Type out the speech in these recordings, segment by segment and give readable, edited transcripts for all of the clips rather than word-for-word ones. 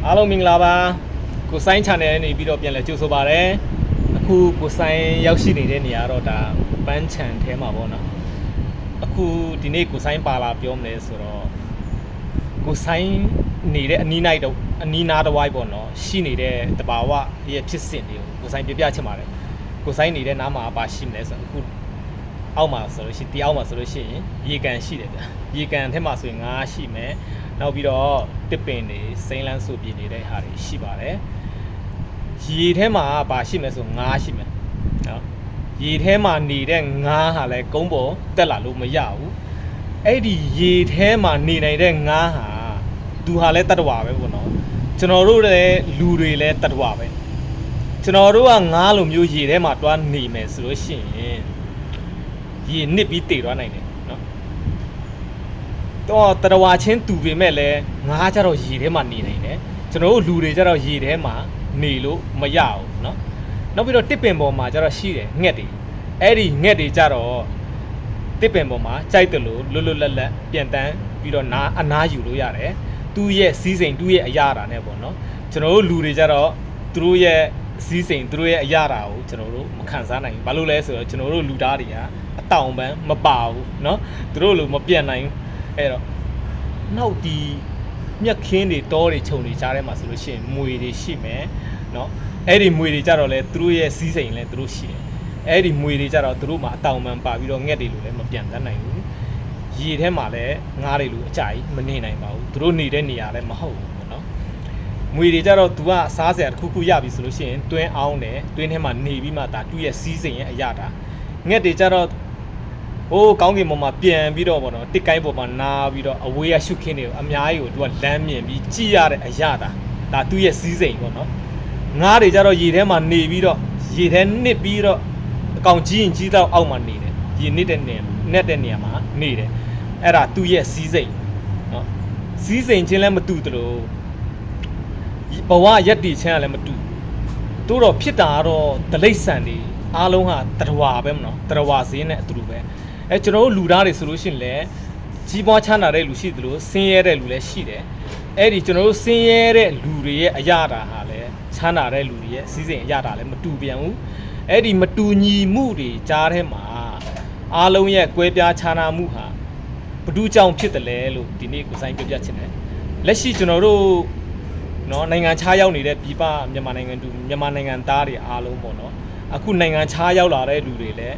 အားလုံးမင်္ဂလာပါကိုစိုင်း channel နေပြီးတော့ပြန်လည်ကြိုဆိုပါရစေအခုကိုစိုင်းရောက်ရှိနေတဲ့နေရာတော့ဒါပန်းချံထဲမှာပေါ့နော်အခုဒီနေ့ကိုစိုင်းပါလာပြောမလဲဆိုတော့ကိုစိုင်းနေတဲ့အနီးနားတစ်ဝိုက်ပေါ့နော်ရှိနေတဲ့တဘာဝရဲ့ဖြစ်စဉ်တွေကိုကိုစိုင်းပြပြချင်ပါတယ်ကိုစိုင်းနေတဲ့နားမှာပါရှိမလဲဆိုတော့အခုအောက်မှာဆိုလို့ရှိရင်ဒီအောက်မှာဆိုလို့ရှိရင်ရေကန်ရှိတယ်ဗျရေကန်ထဲမှာဆိုရင်ငါးရှိမယ်နောက်ပြီးတော့တစ်ပင်တွေစိမ်းလန်းဆူပြနေတဲ့ဟာတွေရှိပါတယ်ရေထဲမှာပါရှိမယ်ဆိုငါးရှိမယ်နော်ရေထဲမှာနေတဲ့ငါးဟာလည်းကုန်းပေါ်တက်လာလို့မရဘူးအဲ့ဒီရေထဲမှာနေနိုင်တဲ့ငါးဟာသူဟာလည်းတတ္တဝါပဲပေါ့နော်ကျွန်တော်တို့လည်းလူတွေလည်းတတ္တဝါပဲကျွန်တော်တို့ကငါးလိုမျိုးရေထဲမှာတွားနေမယ်ဆိုလို့ရှိရင်ရေနစ်ပြီးတည်သွားနိုင်တယ်နော်တော့တတ္တဝါချင်းတူပေမဲ့လည်းငါးကြတော့ရေထဲမှာနေနိုင်တယ်ကျွန်တော်တို့လူတွေကြတော့ရေထဲမှာနေလို့မရဘူးเนาะနောက်ပြီးတော့တစ်ပင်ပေါ်မှာကျတော့ရှိတယ်ငှက်တွေအဲ့ဒီငှက်တွေကျတော့တစ်ပင်ပေါ်မှာကြိုက်တယ်လို့လွတ်လွတ်လပ်လပ်ပြန်တန်းပြီးတော့အနားယူလို့ရတယ်သူ့ရဲ့စီးစိမ်သူ့ရဲ့အရာတာနဲ့ပေါ့เนาะကျွန်တော်တို့လူတွေကျတော့သူတို့ရဲ့စီးစိမ်သူတို့ရဲ့အရာတာကိုကျွန်တော်တို့မခံစားနိုင်ဘူးဘာလို့လဲဆိုတော့ကျွန်တော်တို့လူသားတွေကအတောင်ပန်းမပါဘူးเนาะသူတို့လိုမပြတ်နိုင်ဘူးအဲ့တော့နောက်ဒီမြက်ခင်းတွေတောတွေခြုံတွေကြားထဲမှာဆိုလို့ရှိရင်မွေတွေရှိမယ်เนาะအဲ့ဒီမွေတွေကြတော့လဲသူတို့ရဲ့စီးစိမ်လဲသူတို့ရှိတယ်အဲ့ဒီမွေတွေကြတော့သူတို့မှာအတောင်ပံပါပြီးတော့ငှက်တွေလိုလဲမပြန်တတ်နိုင်ဘူးရေထဲမှာလဲငါးတွေလိုအကြိုက်မနေနိုင်ပါဘူးသူတို့နေတဲ့နေရာလဲမဟုတ်ဘူးပေါ့เนาะမွေတွေကြတော့သူကစားစရာတစ်ခုခုရပြီဆိုလို့ရှိရင်တွင်းအောင်တယ်တွင်းထဲမှာနေပြီးမှဒါသူ့ရဲ့စီးစိမ်ရဲ့အရာတာငှက်တွေကြတော့ဟိုးကောင်းကင်ပေါ်မှာပြန်ပြီးတော့ပေါ့နော်တစ်ကိုင်းပေါ်မှာနားပြီးတော့အဝေးရရှုခင်းတွေကိုအများကြီးကိုသူကလမ်းမြင်ပြီးကြည့်ရတဲ့အရာတာဒါသူ့ရဲ့စီးစိမ်ပေါ့နော်ငါးတွေကြတော့ရေထဲမှာနေပြီးတော့ရေထဲနစ်ပြီးတော့အကောင်ကြီးရင်ကြီးတော့အောက်မှာနေတယ်ရေနစ်တဲ့နေရာမှာနေတယ်အဲ့ဒါသူ့ရဲ့စီးစိမ်နော်စီးစိမ်ချင်းလည်းမတူသလိုဘဝရက်တည်ချင်းကလည်းမတူတို့တော့ဖြစ်တာကတော့ဒလိမ့်ဆန်တွေအားလုံးဟာတရဝါပဲမနော်တရဝါဈေးနဲ့အတူတူပဲအဲကျွန်တော်တို့လူသားတွေဆိုလို့ရှိရင်လည်းကြီးပွားချမ်းသာတဲ့လူရှိသလိုဆင်းရဲတဲ့လူလည်းရှိတယ်အဲ့ဒီကျွန်တော်တို့ဆင်းရဲတဲ့လူတွေရဲ့အရာတာဟာလည်းချမ်းသာတဲ့လူတွေရဲ့စီးစိမ်အရာတာလည်းမတူပြန်ဘူးအဲ့ဒီမတူညီမှုတွေကြားထဲမှာအားလုံးရဲ့ကွဲပြားခြားနားမှုဟာဘဒုကြောင့်ဖြစ်တယ်လဲလို့ဒီနေ့ကိုဆိုင်ပြပြချင်တယ်လက်ရှိကျွန်တော်တို့နော်နိုင်ငံခြားရောက်နေတဲ့ပြည်ပမြန်မာနိုင်ငံသားတွေအားလုံးပေါ့နော်အခုနိုင်ငံခြားရောက်လာတဲ့လူတွေလည်း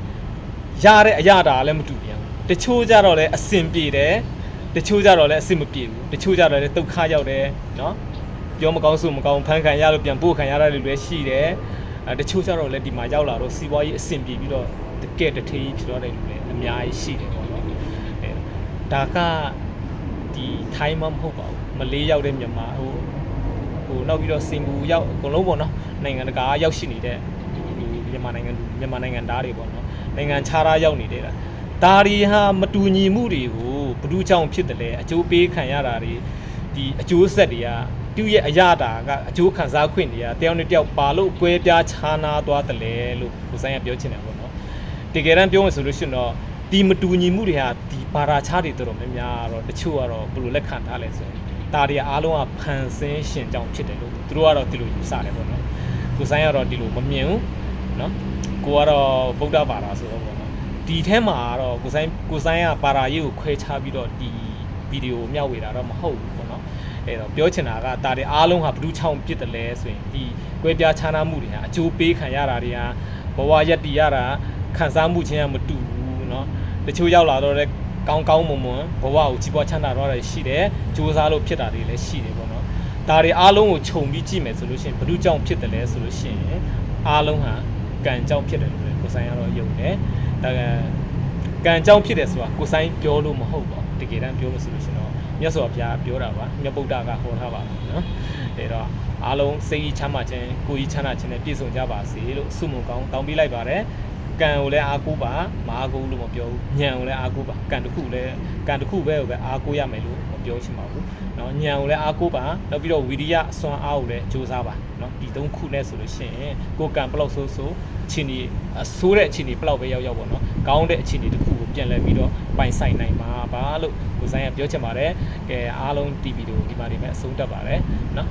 ရတဲ့အရာတာလည်းမတူပြန်ဘူးတချို့ကြတော့လည်းအဆင်ပြေတယ်တချို့ကြတော့လည်းအဆင်မပြေဘူးတချို့ကြတော့လည်းဒုက္ခရောက်တယ်နော်ပြောမကောင်းဆိုမကောင်းဖန်ခံရလို့ပြန်ပို့ခံရတဲ့လူတွေရှိတယ်တချို့ကြတော့လည်းဒီမှာရောက်လာတော့စီးပွားရေးအဆင်ပြေပြီးတော့တကယ်တထေးဖြစ်တော့တဲ့လူတွေအများကြီးရှိတယ်ပေါ့နော်ဒါကဒီထိုင်းမှမဟုတ်ပါဘူးမလေးရောက်တဲ့မြန်မာဟိုနောက်ပြီးတော့စင်ကာပူရောက်အကုန်လုံးပေါ့နော်နိုင်ငံတကာရောက်ရှိနေတဲ့မြန်မာနိုင်ငံသားတွေပေါ့နော်နိုင်ငံခြားသားရောက်နေတဲ့ဒါတွေဟာမတူညီမှုတွေကိုဘယ်သူကြောင့်ဖြစ်တယ်လဲအကျိုးပေးခံရတာတွေဒီအကျိုးဆက်တွေကသူ့ရဲ့အရာတာကအကျိုးခံစားခွင့်တွေကတယောက်နဲ့တယောက်ပါလို့ကွဲပြားခြားနားသွားတယ်လေလို့ကိုဆိုင်ကပြောချင်တယ်ပေါ့နော်တကယ်တမ်းပြောမှဆိုလို့ရှိရင်တော့ဒီမတူညီမှုတွေဟာဒီဘာသာခြားတွေတော်တော်များများတော့တချို့ကတော့ဘယ်လိုလက်ခံထားလဲဆိုရင်ဒါတွေအားလုံးကဖန်ဆင်းရှင်ကြောင့်ဖြစ်တယ်လို့သူတို့ကတော့ဒီလိုယူဆတယ်ပေါ့နော်ကိုဆိုင်ကတော့ဒီလိုမမြင်ဘူးနော်ကိုကတော့ဗုဒ္ဓဘာသာဆိုတော့ပေါ့နော်ဒီထဲမှာတော့ကိုဆိုင်ကဘာသာရေးကိုခွဲခြားပြီးတော့ဒီဗီဒီယိုမျှဝေတာတော့မဟုတ်ဘူးပေါ့နော်အဲ့တော့ပြောချင်တာကဒါတွေအားလုံးဟာဘ누구ချောင်းဖြစ်တယ်လဲဆိုရင်ဒီကွဲပြားခြားနားမှုတွေဟာအကျိုးပေးခံရတာတွေဟာဘဝရက်တည်ရတာခံစားမှုချင်းကမတူဘူးเนาะတချို့ရောက်လာတော့လည်းကောင်းမွန်ဘဝကိုကြီးပွားချမ်းသာတော့တယ်ရှိတယ်စူးစမ်းလို့ဖြစ်တာတွေလည်းရှိတယ်ပေါ့နော်ဒါတွေအားလုံးကိုခြုံပြီးကြည့်မယ်ဆိုလို့ရှိရင်ဘ누구ချောင်းဖြစ်တယ်လဲဆိုလို့ရှိရင်အားလုံးဟာကံကြောင့်ဖြစ်တယ်လို့ကိုဆိုင်ကတော့ယုံတယ်ဒါကံကြောင့်ဖြစ်တယ်ဆိုတာကိုဆိုင်ပြောလို့မဟုတ်ပါဘူးတကယ်တမ်းပြောလို့ဆိုလို့ရှိရင်တော့မြတ်စွာဘုရားပြောတာပါမြတ်ဗုဒ္ဓကဟောထားပါဘူးနော်အဲတော့အားလုံးစိတ်ကြီးချမ်းသာခြင်းကိုယ်ကြီးချမ်းသာခြင်းနဲ့ပြည့်စုံကြပါစေလို့ဆုမွန်ကောင်းတောင်းပေးလိုက်ပါတယ်ကံကိုလည်းအားကိုးပါမအားကိုးလို့မပြောဘူးဉာဏ်ကိုလည်းအားကိုးပါကံတစ်ခုပဲကိုပဲအားကိုးရမယ်လို့မပြောချင်ပါဘူးเนาะဉာဏ်ကိုလည်းအားကိုးပါနောက်ပြီးတော့ဝိရိယအစွမ်းအားကိုလည်းကြိုးစားပါเนาะဒီသုံးခုနဲ့ဆိုလို့ရှိရင်ကိုယ်ကံဘလောက်ဆိုအခြေအနေဆိုးတဲ့အခြေအနေဘလောက်ပဲရောက်ပေါ့เนาะကောင်းတဲ့အခြေအနေတစ်ခုကိုပြန်လဲပြီးတော့ပိုင်ဆိုင်နိုင်မှာပါလို့ကိုဆိုင်ကပြောချင်ပါတယ်ကဲအားလုံးတီဗီတို့ဒီမှာနေမဲ့အဆုံးတက်ပါတယ်เนาะ